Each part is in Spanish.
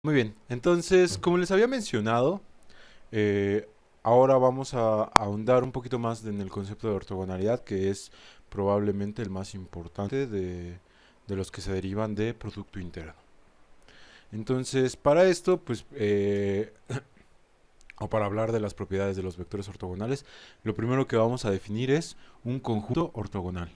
Muy bien, entonces, como les había mencionado, eh, ahora vamos a ahondar un poquito más en el concepto de ortogonalidad, que es probablemente el más importante de los que se derivan de Producto Interno. Entonces, para esto, pues, o para hablar de las propiedades de los vectores ortogonales, lo primero que vamos a definir es un conjunto ortogonal.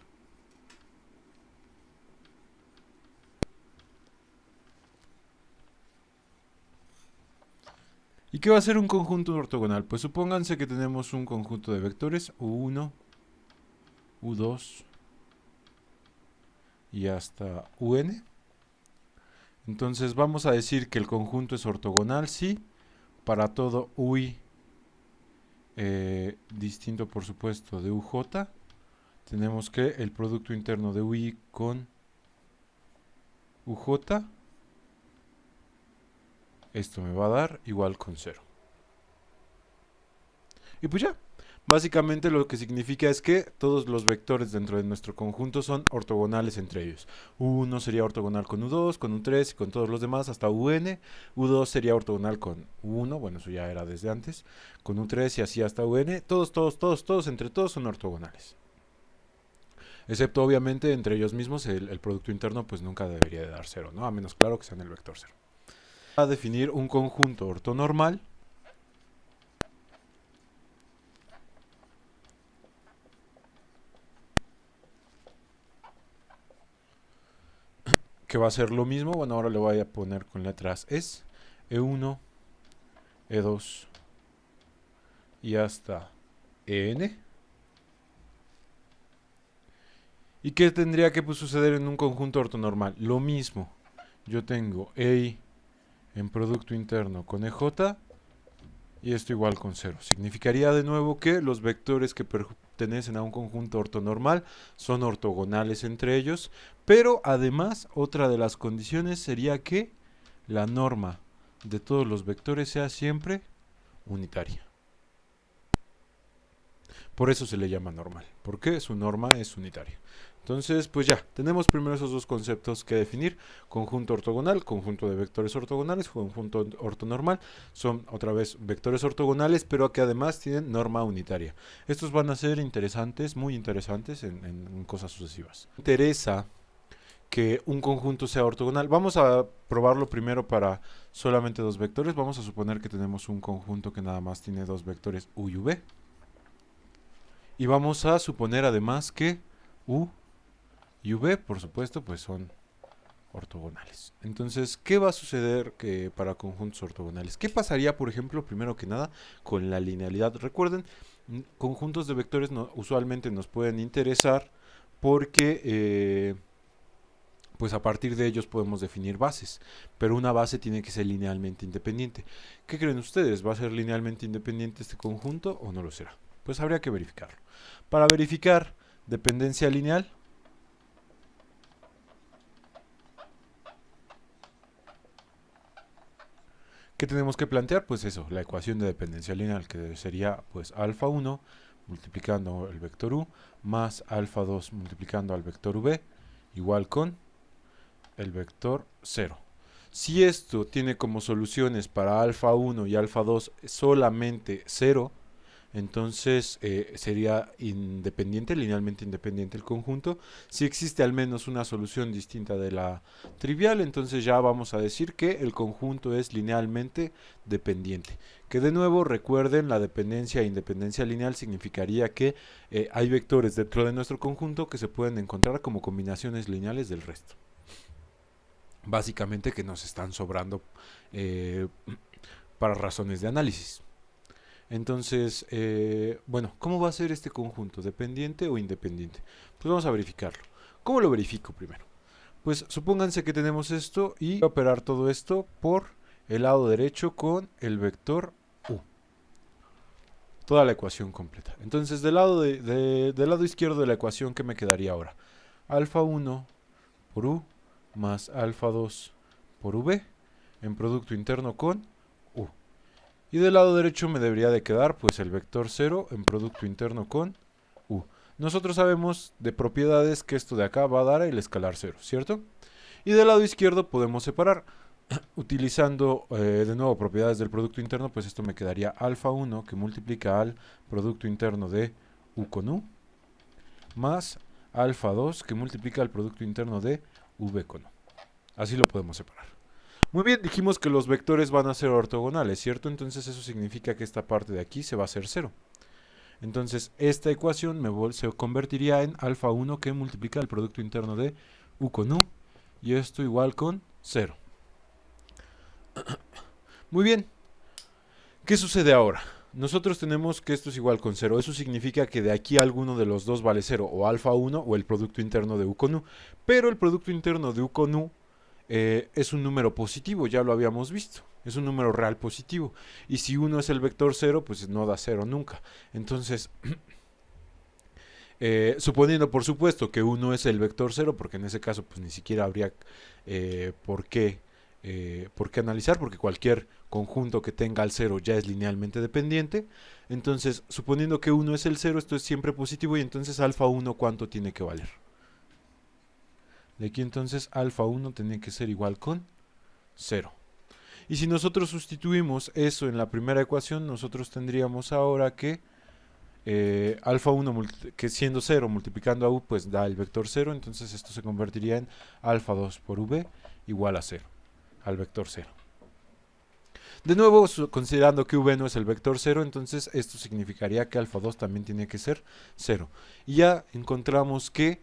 ¿Y qué va a ser un conjunto ortogonal? Pues supónganse que tenemos un conjunto de vectores U1, U2 y hasta UN. Entonces vamos a decir que el conjunto es ortogonal si para todo UI distinto por supuesto de UJ tenemos que el producto interno de UI con UJ, esto me va a dar igual con 0. Y pues ya, básicamente lo que significa es que todos los vectores dentro de nuestro conjunto son ortogonales entre ellos. U1 sería ortogonal con U2, con U3 y con todos los demás hasta UN. U2 sería ortogonal con U1, bueno, eso ya era desde antes, con U3 y así hasta UN. Todos, entre todos son ortogonales. Excepto obviamente entre ellos mismos el producto interno pues nunca debería de dar 0, ¿no? A menos claro que sea en el vector 0. A definir un conjunto ortonormal que va a ser lo mismo. Bueno, ahora le voy a poner con letras es E1, E2 y hasta EN. ¿Y qué tendría que suceder en un conjunto ortonormal? Lo mismo. Yo tengo EI en producto interno con EJ y esto igual con 0. Significaría de nuevo que los vectores que pertenecen a un conjunto ortonormal son ortogonales entre ellos, pero además otra de las condiciones sería que la norma de todos los vectores sea siempre unitaria. Por eso se le llama normal, porque su norma es unitaria. Entonces, pues ya, tenemos primero esos dos conceptos que definir. Conjunto ortogonal, conjunto de vectores ortogonales, conjunto ortonormal. Son otra vez vectores ortogonales, pero que además tienen norma unitaria. Estos van a ser interesantes, muy interesantes en cosas sucesivas. Me interesa que un conjunto sea ortogonal. Vamos a probarlo primero para solamente dos vectores. Vamos a suponer que tenemos un conjunto que nada más tiene dos vectores U y V. Y vamos a suponer además que U y V, por supuesto, pues son ortogonales. Entonces, ¿qué va a suceder para conjuntos ortogonales? ¿Qué pasaría, por ejemplo, primero que nada, con la linealidad? Recuerden, conjuntos de vectores usualmente nos pueden interesar porque pues a partir de ellos podemos definir bases, pero una base tiene que ser linealmente independiente. ¿Qué creen ustedes? ¿Va a ser linealmente independiente este conjunto o no lo será? Pues habría que verificarlo. Para verificar dependencia lineal, ¿qué tenemos que plantear? Pues eso, la ecuación de dependencia lineal, que sería pues alfa 1 multiplicando el vector u más alfa 2 multiplicando al vector v igual con el vector 0. Si esto tiene como soluciones para alfa 1 y alfa 2 solamente 0, entonces sería independiente, linealmente independiente el conjunto. Si existe al menos una solución distinta de la trivial, entonces ya vamos a decir que el conjunto es linealmente dependiente. Que de nuevo recuerden, la dependencia e independencia lineal significaría que hay vectores dentro de nuestro conjunto que se pueden encontrar como combinaciones lineales del resto. Básicamente que nos están sobrando para razones de análisis. Entonces, bueno, ¿cómo va a ser este conjunto? ¿Dependiente o independiente? Pues vamos a verificarlo. ¿Cómo lo verifico primero? Pues supónganse que tenemos esto y voy a operar todo esto por el lado derecho con el vector u. Toda la ecuación completa. Entonces, del lado izquierdo de la ecuación, ¿qué me quedaría ahora? Alfa 1 por u más alfa 2 por v en producto interno con u. Y del lado derecho me debería de quedar pues el vector 0 en producto interno con u. Nosotros sabemos de propiedades que esto de acá va a dar el escalar 0, ¿cierto? Y del lado izquierdo podemos separar. Utilizando de nuevo propiedades del producto interno, pues esto me quedaría alfa 1 que multiplica al producto interno de u con u, más alfa 2 que multiplica al producto interno de v con u. Así lo podemos separar. Muy bien, dijimos que los vectores van a ser ortogonales, ¿cierto? Entonces eso significa que esta parte de aquí se va a hacer 0. Entonces esta ecuación se convertiría en alfa 1 que multiplica el producto interno de u con u, y esto igual con 0. Muy bien, ¿qué sucede ahora? Nosotros tenemos que esto es igual con 0. Eso significa que de aquí alguno de los dos vale 0, o alfa 1 o el producto interno de u con u. Pero el producto interno de u con u es un número positivo, ya lo habíamos visto. Es un número real positivo. Y si 1 es el vector 0, pues no da 0 nunca. Entonces, suponiendo por supuesto que 1 es el vector 0, porque en ese caso pues ni siquiera habría por qué analizar, porque cualquier conjunto que tenga el 0 ya es linealmente dependiente. Entonces, suponiendo que 1 es el 0, esto es siempre positivo, y entonces alfa 1, ¿cuánto tiene que valer? De aquí entonces alfa 1 tiene que ser igual con 0. Y si nosotros sustituimos eso en la primera ecuación, nosotros tendríamos ahora que alfa 1, que siendo 0 multiplicando a u, pues da el vector 0. Entonces esto se convertiría en alfa 2 por v igual a 0, al vector 0. De nuevo, considerando que v no es el vector 0, entonces esto significaría que alfa 2 también tiene que ser 0. Y ya encontramos que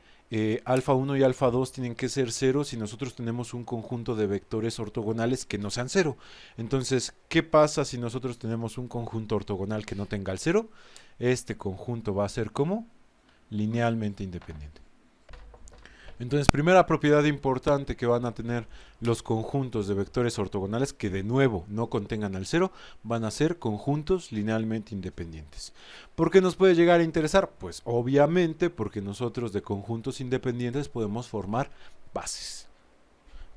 alfa 1 y alfa 2 tienen que ser 0 si nosotros tenemos un conjunto de vectores ortogonales que no sean 0. Entonces, ¿qué pasa si nosotros tenemos un conjunto ortogonal que no tenga el 0? Este conjunto va a ser como linealmente independiente. Entonces, primera propiedad importante que van a tener los conjuntos de vectores ortogonales que de nuevo no contengan al 0, van a ser conjuntos linealmente independientes. ¿Por qué nos puede llegar a interesar? Pues obviamente porque nosotros de conjuntos independientes podemos formar bases.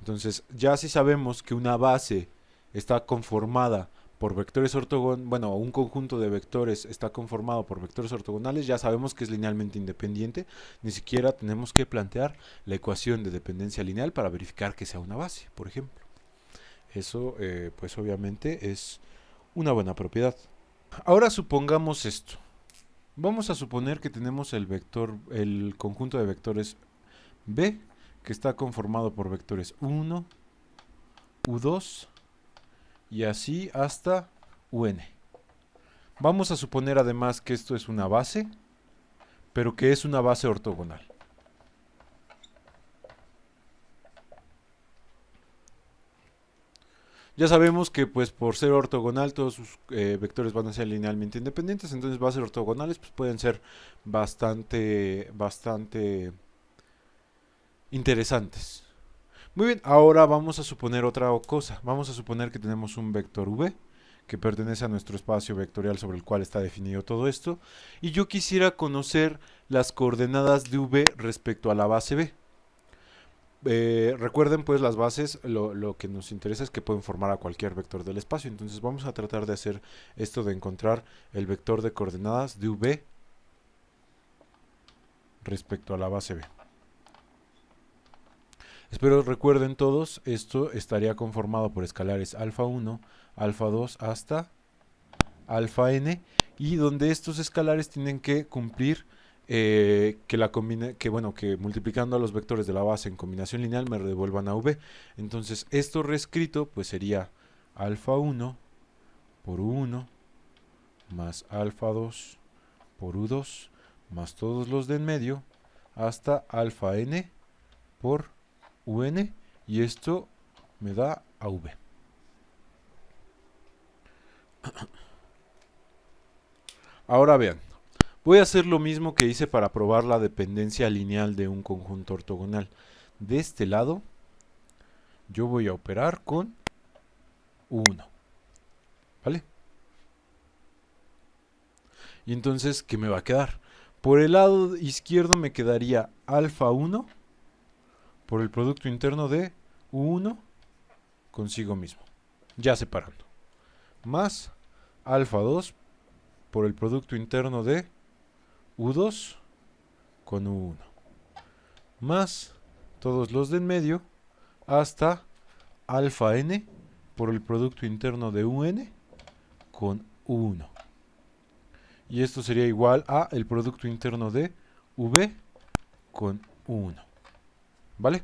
Entonces, ya si sabemos que una base está conformada por vectores ortogonales, bueno, un conjunto de vectores está conformado por vectores ortogonales, ya sabemos que es linealmente independiente, ni siquiera tenemos que plantear la ecuación de dependencia lineal para verificar que sea una base, por ejemplo. Eso, pues obviamente es una buena propiedad. Ahora supongamos esto. Vamos a suponer que tenemos el conjunto de vectores B, que está conformado por vectores u1, u2, y así hasta un. Vamos a suponer además que esto es una base, pero que es una base ortogonal. Ya sabemos que pues por ser ortogonal todos sus vectores van a ser linealmente independientes, entonces bases ortogonales pues pueden ser bastante interesantes. Muy bien, ahora vamos a suponer otra cosa. Vamos a suponer que tenemos un vector v que pertenece a nuestro espacio vectorial sobre el cual está definido todo esto, y yo quisiera conocer las coordenadas de v respecto a la base b. Recuerden pues las bases, lo que nos interesa es que pueden formar a cualquier vector del espacio, entonces vamos a tratar de hacer esto de encontrar el vector de coordenadas de v respecto a la base b. Espero recuerden todos, esto estaría conformado por escalares alfa 1, alfa 2 hasta alfa n, y donde estos escalares tienen que cumplir que multiplicando a los vectores de la base en combinación lineal me devuelvan a v. Entonces esto reescrito pues sería alfa 1 por u1 más alfa 2 por u2 más todos los de en medio hasta alfa n por un, y esto me da a v. Ahora vean, voy a hacer lo mismo que hice para probar la dependencia lineal de un conjunto ortogonal. De este lado yo voy a operar con 1, ¿vale? Y entonces, ¿qué me va a quedar? Por el lado izquierdo me quedaría alfa 1 por el producto interno de u1 consigo mismo, ya separando, más alfa 2 por el producto interno de u2 con u1, más todos los de en medio hasta alfa n por el producto interno de un con u1. Y esto sería igual a el producto interno de v con u1. ¿Vale?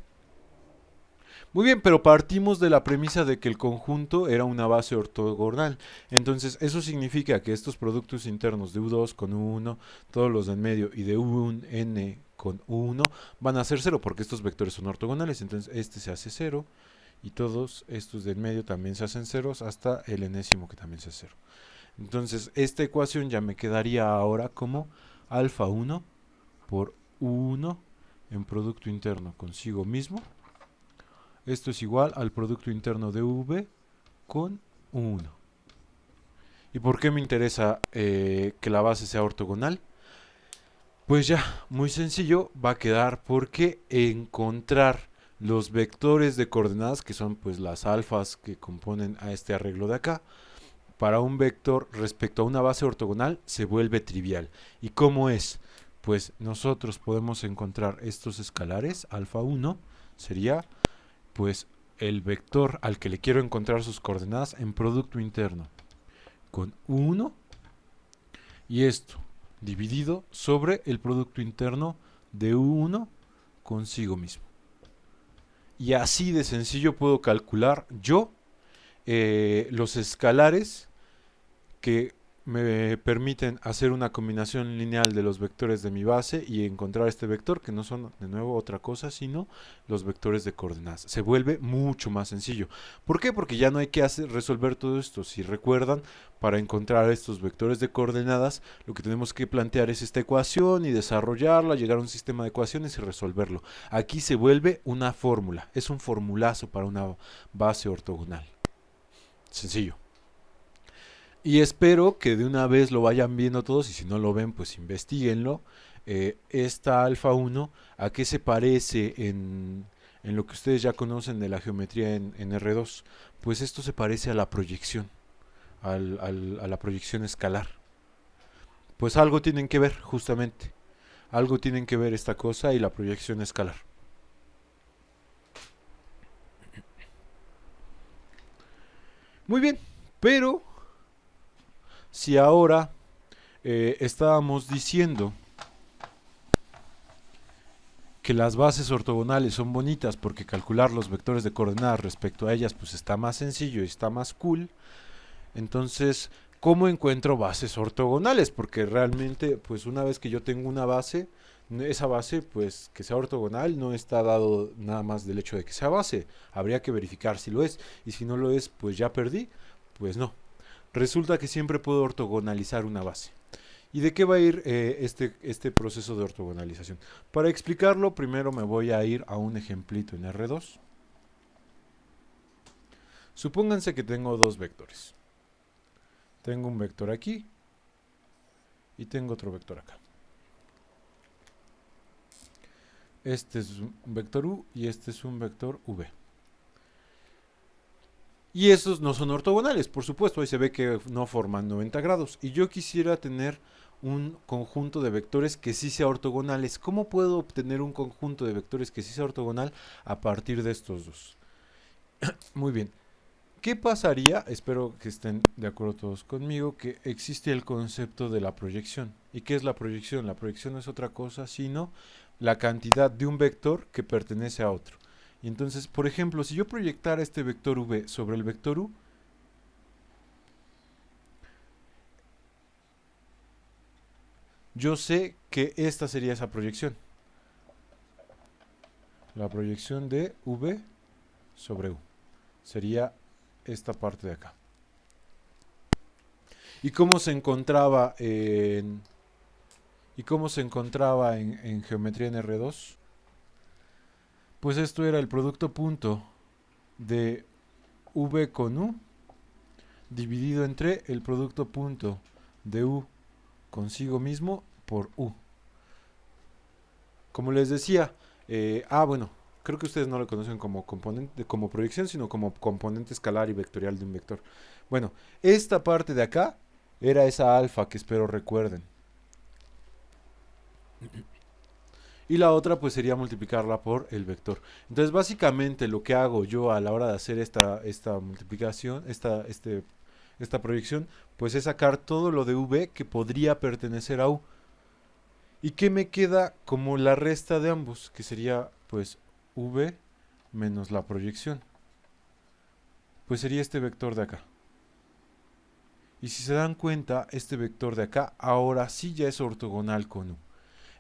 Muy bien, pero partimos de la premisa de que el conjunto era una base ortogonal. Entonces, eso significa que estos productos internos de U2 con U1, todos los de en medio, y de U1n con U1 van a ser 0, porque estos vectores son ortogonales. Entonces, este se hace 0, y todos estos de en medio también se hacen ceros, hasta el enésimo que también se hace 0. Entonces, esta ecuación ya me quedaría ahora como alfa 1 por U1 en producto interno consigo mismo. Esto es igual al producto interno de V con 1. ¿Y por qué me interesa que la base sea ortogonal? Pues ya, muy sencillo, va a quedar porque encontrar los vectores de coordenadas, que son pues las alfas que componen a este arreglo de acá, para un vector respecto a una base ortogonal se vuelve trivial. ¿Y cómo es? Pues nosotros podemos encontrar estos escalares, alfa 1 sería pues el vector al que le quiero encontrar sus coordenadas en producto interno con 1 y esto dividido sobre el producto interno de U1 consigo mismo. Y así de sencillo puedo calcular yo los escalares que me permiten hacer una combinación lineal de los vectores de mi base y encontrar este vector, que no son de nuevo otra cosa sino los vectores de coordenadas. Se vuelve mucho más sencillo. ¿Por qué? Porque ya no hay que resolver todo esto. Si recuerdan, para encontrar estos vectores de coordenadas, lo que tenemos que plantear es esta ecuación y desarrollarla, llegar a un sistema de ecuaciones y resolverlo. Aquí se vuelve una fórmula, es un formulazo para una base ortogonal. Sencillo. Y espero que de una vez lo vayan viendo todos, y si no lo ven, pues investiguenlo. Esta alfa 1, ¿a qué se parece en lo que ustedes ya conocen de la geometría en R2? Pues esto se parece a la proyección, a la proyección escalar. Pues algo tienen que ver, justamente. Algo tienen que ver esta cosa y la proyección escalar. Muy bien, pero si ahora estábamos diciendo que las bases ortogonales son bonitas porque calcular los vectores de coordenadas respecto a ellas pues está más sencillo y está más cool, entonces ¿cómo encuentro bases ortogonales? Porque realmente pues una vez que yo tengo una base, esa base pues que sea ortogonal no está dado nada más del hecho de que sea base, habría que verificar si lo es, y si no lo es pues ya perdí, pues no. Resulta que siempre puedo ortogonalizar una base. ¿Y de qué va a ir este proceso de ortogonalización? Para explicarlo, primero me voy a ir a un ejemplito en R2. Supónganse que tengo dos vectores. Tengo un vector aquí y tengo otro vector acá. Este es un vector U y este es un vector V. Y estos no son ortogonales, por supuesto, ahí se ve que no forman 90 grados. Y yo quisiera tener un conjunto de vectores que sí sea ortogonales. ¿Cómo puedo obtener un conjunto de vectores que sí sea ortogonal a partir de estos dos? Muy bien. ¿Qué pasaría? Espero que estén de acuerdo todos conmigo, que existe el concepto de la proyección. ¿Y qué es la proyección? La proyección no es otra cosa sino la cantidad de un vector que pertenece a otro. Y entonces, por ejemplo, si yo proyectara este vector V sobre el vector U, yo sé que esta sería esa proyección. La proyección de V sobre U. Sería esta parte de acá. ¿Y cómo se encontraba en geometría en R2? Pues esto era el producto punto de V con U dividido entre el producto punto de U consigo mismo por U. Como les decía, bueno, creo que ustedes no lo conocen como componente, como proyección, sino como componente escalar y vectorial de un vector. Bueno, esta parte de acá era esa alfa que espero recuerden. y la otra pues sería multiplicarla por el vector. Entonces básicamente lo que hago yo a la hora de hacer esta multiplicación, esta proyección, pues es sacar todo lo de v que podría pertenecer a u. ¿Y qué me queda como la resta de ambos? Que sería pues v menos la proyección. Pues sería este vector de acá. Y si se dan cuenta, este vector de acá ahora sí ya es ortogonal con u.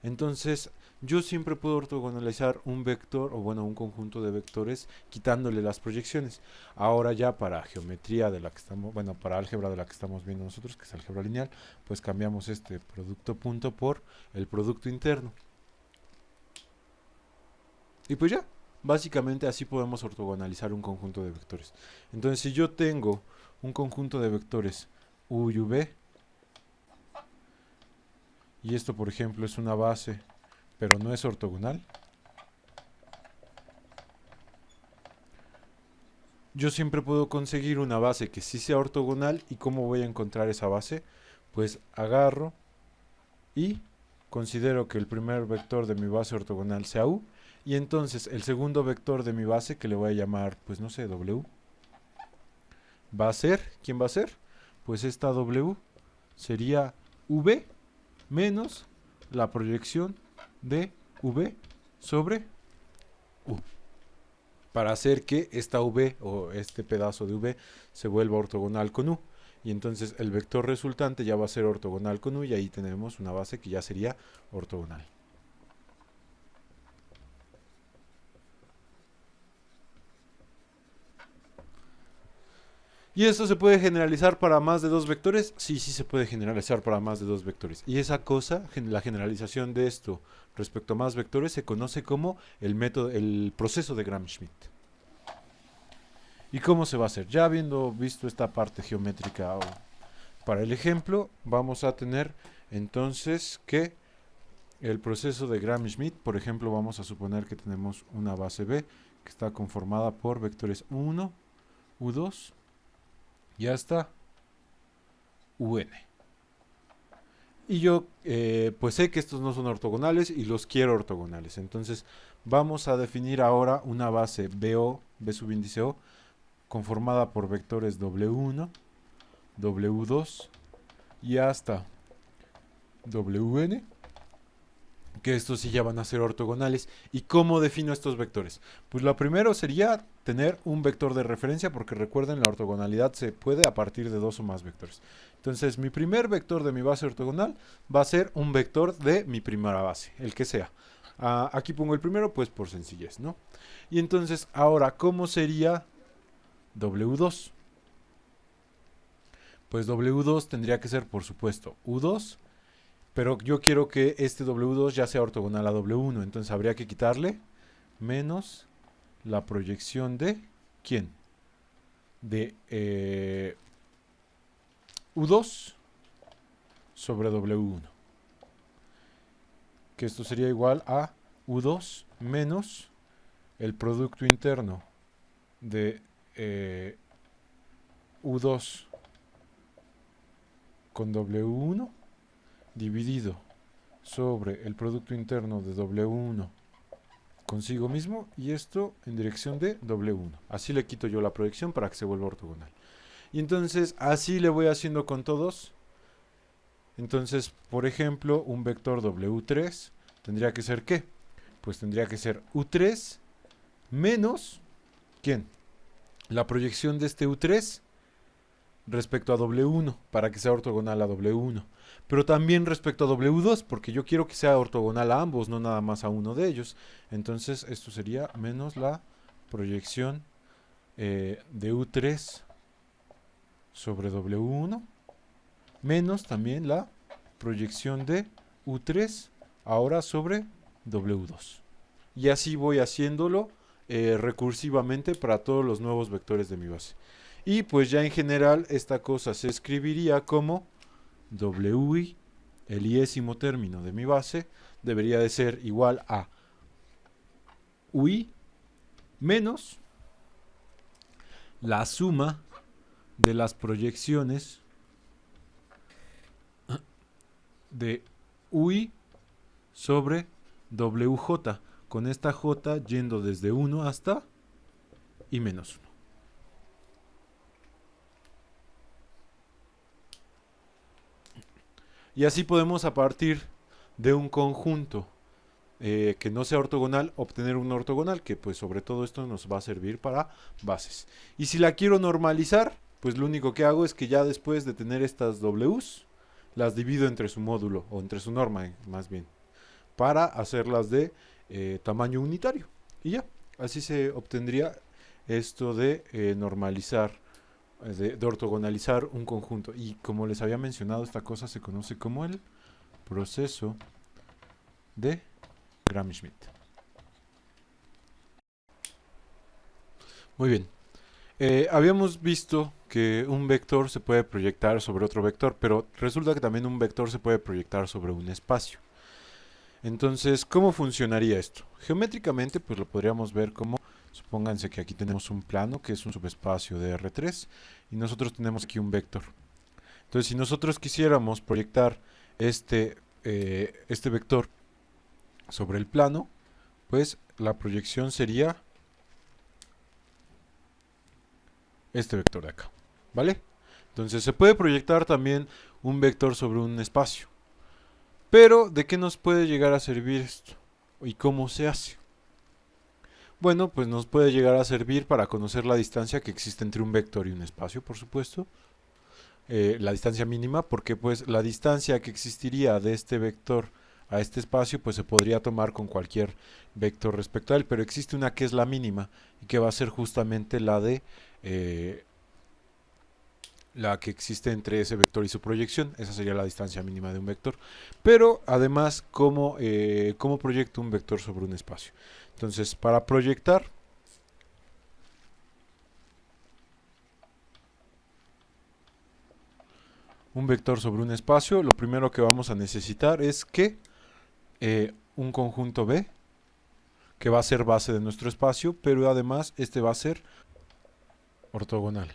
Entonces, yo siempre puedo ortogonalizar un vector, o bueno, un conjunto de vectores, quitándole las proyecciones. Ahora ya para geometría de la que estamos, bueno, para álgebra de la que estamos viendo nosotros, que es álgebra lineal, pues cambiamos este producto punto por el producto interno. Y pues ya, básicamente así podemos ortogonalizar un conjunto de vectores. Entonces, si yo tengo un conjunto de vectores u y v, y esto por ejemplo es una base, pero no es ortogonal, yo siempre puedo conseguir una base que sí sea ortogonal. ¿Y cómo voy a encontrar esa base? Pues agarro y considero que el primer vector de mi base ortogonal sea u, y entonces el segundo vector de mi base, que le voy a llamar, pues no sé, w, va a ser, ¿quién va a ser? Pues esta w sería v menos la proyección de v sobre u, para hacer que esta v o este pedazo de v se vuelva ortogonal con u. Y entonces el vector resultante ya va a ser ortogonal con u, y ahí tenemos una base que ya sería ortogonal. ¿Y esto se puede generalizar para más de dos vectores? Sí, sí se puede generalizar para más de dos vectores. Y esa cosa, la generalización de esto respecto a más vectores, se conoce como el proceso de Gram-Schmidt. ¿Y cómo se va a hacer? Ya habiendo visto esta parte geométrica para el ejemplo, vamos a tener entonces que el proceso de Gram-Schmidt, por ejemplo, vamos a suponer que tenemos una base B que está conformada por vectores u1, u2 y hasta un. Y yo pues sé que estos no son ortogonales y los quiero ortogonales. Entonces vamos a definir ahora una base BO, B subíndice O, conformada por vectores W1, W2 y hasta WN, que estos sí ya van a ser ortogonales. ¿Y cómo defino estos vectores? Pues lo primero sería tener un vector de referencia, porque recuerden, la ortogonalidad se puede a partir de dos o más vectores. Entonces mi primer vector de mi base ortogonal va a ser un vector de mi primera base, el que sea. Aquí pongo el primero pues por sencillez, ¿no? Y entonces ahora, ¿cómo sería W2? Pues W2 tendría que ser, por supuesto, U2, pero yo quiero que este W2 ya sea ortogonal a W1, entonces habría que quitarle menos la proyección de ¿quién? De U2 sobre W1, que esto sería igual a U2 menos el producto interno de U2 con W1 dividido sobre el producto interno de W1 consigo mismo, y esto en dirección de W1. Así le quito yo la proyección para que se vuelva ortogonal. Y entonces así le voy haciendo con todos. Entonces, por ejemplo, un vector W3 tendría que ser ¿qué? Pues tendría que ser U3 menos ¿quién? La proyección de este U3 respecto a W1, para que sea ortogonal a W1. Pero también respecto a W2, porque yo quiero que sea ortogonal a ambos, no nada más a uno de ellos. Entonces esto sería menos la proyección de U3 sobre W1, menos también la proyección de U3 ahora sobre W2. Y así voy haciéndolo recursivamente para todos los nuevos vectores de mi base. Y pues ya en general esta cosa se escribiría como WI, el iésimo término de mi base, debería de ser igual a UI menos la suma de las proyecciones de UI sobre WJ, con esta J yendo desde 1 hasta y menos 1. Y así podemos, a partir de un conjunto que no sea ortogonal, obtener un ortogonal, que pues sobre todo esto nos va a servir para bases. Y si la quiero normalizar, pues lo único que hago es que ya después de tener estas Ws, las divido entre su módulo, o entre su norma más bien, para hacerlas de tamaño unitario. Y ya, así se obtendría esto de normalizar, de ortogonalizar un conjunto. Y como les había mencionado, esta cosa se conoce como el proceso de Gram-Schmidt. Muy bien. Habíamos visto que un vector se puede proyectar sobre otro vector, pero resulta que también un vector se puede proyectar sobre un espacio. Entonces, ¿cómo funcionaría esto? Geométricamente, pues lo podríamos ver como, supónganse que aquí tenemos un plano que es un subespacio de R3 y nosotros tenemos aquí un vector. Entonces, si nosotros quisiéramos proyectar este vector sobre el plano, pues la proyección sería este vector de acá, ¿vale? Entonces se puede proyectar también un vector sobre un espacio. Pero, ¿de qué nos puede llegar a servir esto? ¿Y cómo se hace? Bueno, pues nos puede llegar a servir para conocer la distancia que existe entre un vector y un espacio, por supuesto. La distancia mínima, porque pues la distancia que existiría de este vector a este espacio, pues se podría tomar con cualquier vector respecto a él, pero existe una que es la mínima y que va a ser justamente la de la que existe entre ese vector y su proyección. Esa sería la distancia mínima de un vector. Pero además, ¿cómo proyecto un vector sobre un espacio? Entonces, para proyectar un vector sobre un espacio, lo primero que vamos a necesitar es que un conjunto B, que va a ser base de nuestro espacio, pero además este va a ser ortogonal.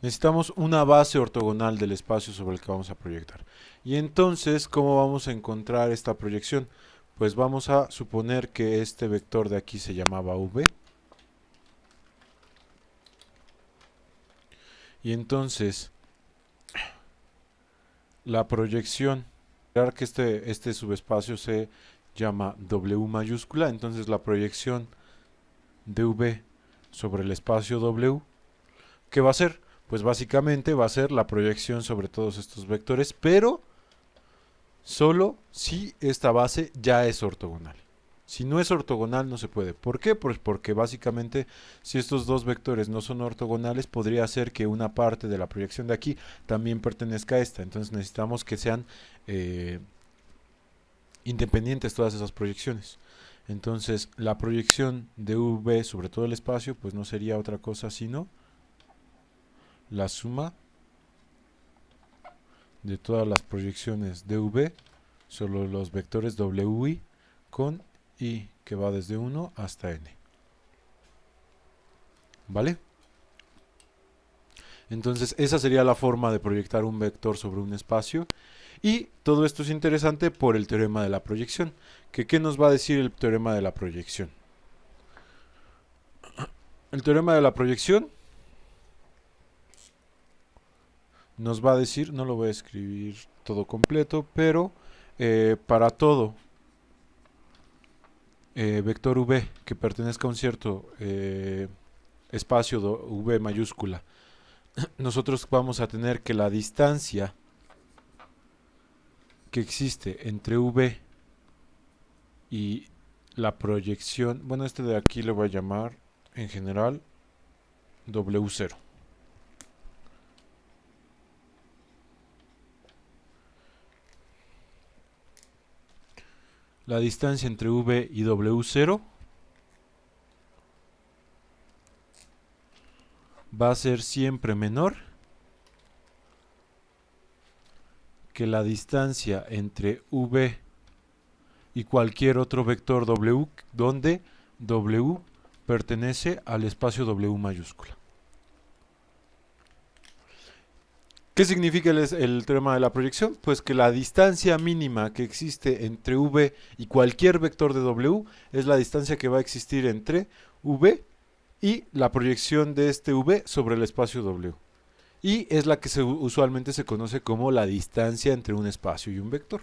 Necesitamos una base ortogonal del espacio sobre el que vamos a proyectar. Y entonces, ¿cómo vamos a encontrar esta proyección? Pues vamos a suponer que este vector de aquí se llamaba V. Y entonces, la proyección, que este subespacio se llama W mayúscula, entonces la proyección de V sobre el espacio W, ¿qué va a ser? Pues básicamente va a ser la proyección sobre todos estos vectores, pero solo si esta base ya es ortogonal. Si no es ortogonal no se puede. ¿Por qué? Pues porque básicamente si estos dos vectores no son ortogonales, podría ser que una parte de la proyección de aquí también pertenezca a esta. Entonces necesitamos que sean independientes todas esas proyecciones. Entonces la proyección de V sobre todo el espacio pues no sería otra cosa sino la suma de todas las proyecciones de V sobre los vectores WI con I que va desde 1 hasta N. ¿Vale? Entonces esa sería la forma de proyectar un vector sobre un espacio. Y todo esto es interesante por el teorema de la proyección. ¿Qué nos va a decir el teorema de la proyección? El teorema de la proyección nos va a decir, no lo voy a escribir todo completo, pero para todo vector V que pertenezca a un cierto espacio V mayúscula, nosotros vamos a tener que la distancia que existe entre V y la proyección, bueno, este de aquí lo voy a llamar en general W0. La distancia entre V y W0 va a ser siempre menor que la distancia entre V y cualquier otro vector W, donde W pertenece al espacio W mayúscula. ¿Qué significa el teorema de la proyección? Pues que la distancia mínima que existe entre v y cualquier vector de w es la distancia que va a existir entre v y la proyección de este v sobre el espacio w. Y es la que usualmente se conoce como la distancia entre un espacio y un vector.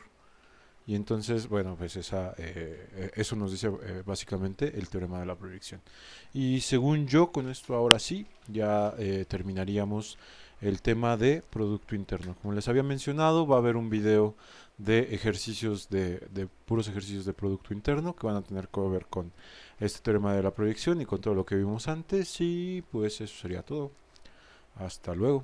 Y entonces, bueno, pues eso nos dice básicamente el teorema de la proyección. Y según yo, con esto ahora sí, ya terminaríamos el tema de producto interno. Como les había mencionado, va a haber un video de ejercicios de puros ejercicios de producto interno que van a tener que ver con este teorema de la proyección y con todo lo que vimos antes. Y pues eso sería todo. Hasta luego.